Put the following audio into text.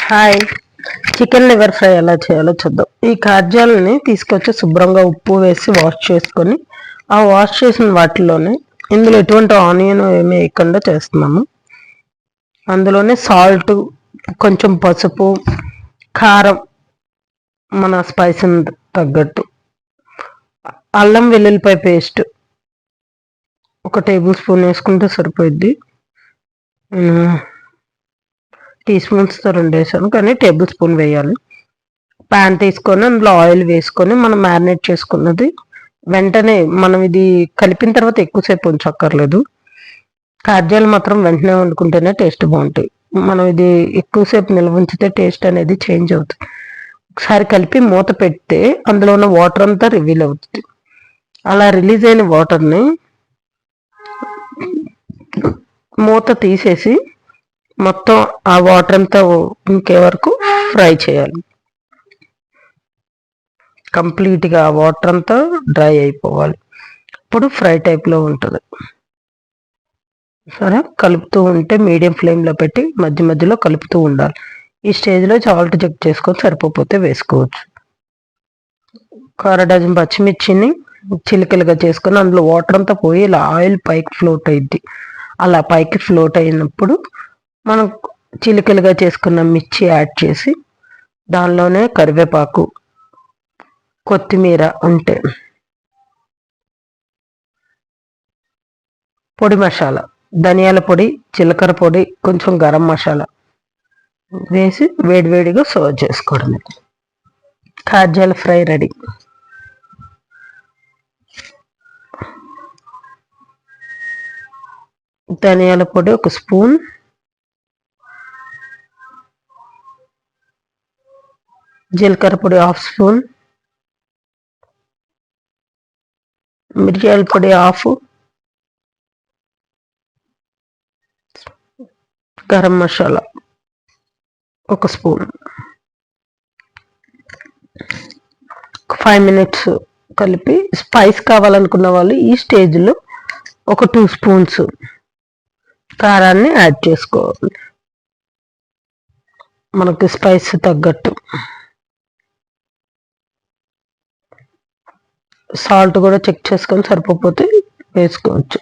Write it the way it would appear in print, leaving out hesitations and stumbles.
Hi, chicken liver fry ఎలా చేయాలో చూద్దాం. ఈ ఖాద్యాలని తీసుకొచ్చి శుభ్రంగా ఉప్పు వేసి వాష్ చేసుకొని, ఆ వాష్ చేసిన వాటిలోనే ఇందులో ఎటువంటి ఆనియన్ ఏమీ వేయకుండా చేస్తున్నాము. అందులోనే సాల్ట్, కొంచెం పసుపు, కారం, మన స్పైసీని తగ్గట్టు, అల్లం వెల్లుల్లిపాయ పేస్ట్ 1 టేబుల్ స్పూన్ వేసుకుంటే సరిపోద్ది. టీ స్పూన్స్తో 2 వేసాను, కానీ టేబుల్ స్పూన్ వేయాలి. ప్యాన్ తీసుకొని అందులో ఆయిల్ వేసుకొని మనం మ్యారినేట్ చేసుకున్నది వెంటనే మనం ఇది కలిపిన తర్వాత ఎక్కువసేపు ఉంచక్కర్లేదు. ఖాద్యాలు మాత్రం వెంటనే వండుకుంటేనే టేస్ట్ బాగుంటాయి. మనం ఇది ఎక్కువసేపు నిల్వ ఉంచితే టేస్ట్ అనేది చేంజ్ అవుతుంది. ఒకసారి కలిపి మూత పెడితే అందులో ఉన్న వాటర్ అంతా రివీల్ అవుతుంది. అలా రిలీజ్ అయిన వాటర్ని మూత తీసేసి మొత్తం ఆ వాటర్ అంతా ఇంకే వరకు ఫ్రై చేయాలి. కంప్లీట్గా ఆ వాటర్ అంతా డ్రై అయిపోవాలి. ఇప్పుడు ఫ్రై టైప్లో ఉంటుంది. సరే, కలుపుతూ ఉంటే మీడియం ఫ్లేమ్లో పెట్టి మధ్య మధ్యలో కలుపుతూ ఉండాలి. ఈ స్టేజ్లో సాల్ట్ చెక్ చేసుకొని సరిపోతే వేసుకోవచ్చు. 1 డజన్ పచ్చిమిర్చిని చిలికలుగా చేసుకొని అందులో వాటర్ అంతా పోయి ఇలా ఆయిల్ పైకి ఫ్లోట్ అయింది. అలా పైకి ఫ్లోట్ అయినప్పుడు మనం చిలికలుగా చేసుకున్న మిర్చి యాడ్ చేసి దానిలోనే కరివేపాకు, కొత్తిమీర ఉంటే, పొడి మసాలా, ధనియాల పొడి, జీలకర్ర పొడి, కొంచెం గరం మసాలా వేసి వేడివేడిగా సర్వ్ చేసుకోవడమే. ఖాద్యాల ఫ్రై రెడీ. ధనియాల పొడి 1 స్పూన్, జీలకర్ర పొడి 1/2 స్పూన్, మిరియాల పొడి 1/2, గరం మసాలా 1 స్పూన్. 5 మినిట్స్ కలిపి స్పైస్ కావాలనుకున్న వాళ్ళు ఈ స్టేజ్లో 2 స్పూన్స్ కారాన్ని యాడ్ చేసుకోవాలి, మనకి స్పైస్ తగ్గట్టు. సాల్ట్ కూడా చెక్ చేసుకొని సరిపోతే వేసుకోవచ్చు.